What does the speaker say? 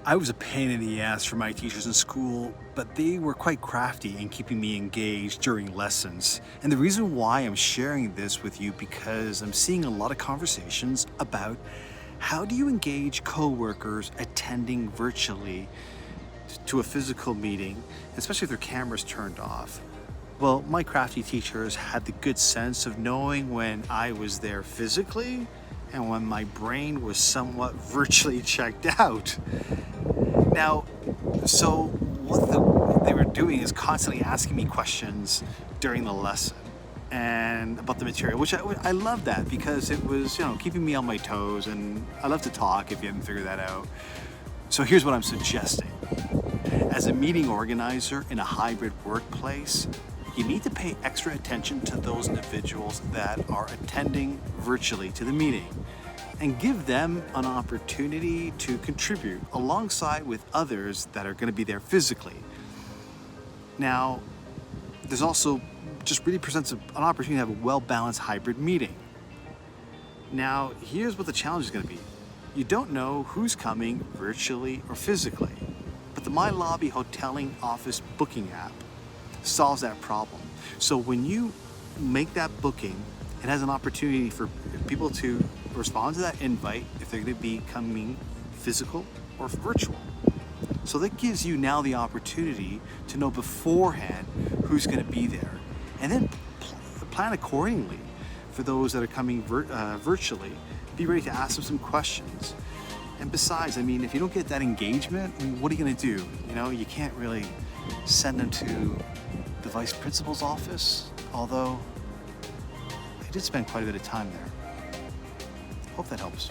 I was a pain in the ass for my teachers in school, but they were quite crafty in keeping me engaged during lessons. And the reason why I'm sharing this with you because I'm seeing a lot of conversations about how do you engage coworkers attending virtually to a physical meeting, especially if their cameras turned off. Well, my crafty teachers had the good sense of knowing when I was there physically and when my brain was somewhat virtually checked out. Now, so they were doing is constantly asking me questions during the lesson and about the material, which I love that because it was, keeping me on my toes, and I love to talk if you haven't figured that out. So here's what I'm suggesting. As a meeting organizer in a hybrid workplace, you need to pay extra attention to those individuals that are attending virtually to the meeting and give them an opportunity to contribute alongside with others that are going to be there physically. Now, there's also just really presents an opportunity to have a well-balanced hybrid meeting. Now, here's what the challenge is going to be. You don't know who's coming virtually or physically, but the My Lobby hoteling office booking app solves that problem. So when you make that booking, it has an opportunity for people to respond to that invite if they're going to be coming physical or virtual. So that gives you now the opportunity to know beforehand who's going to be there, and then plan accordingly for those that are coming virtually. Be ready to ask them some questions. And besides, if you don't get that engagement, what are you going to do? You can't really send them to the vice principal's office, although I did spend quite a bit of time there. Hope that helps.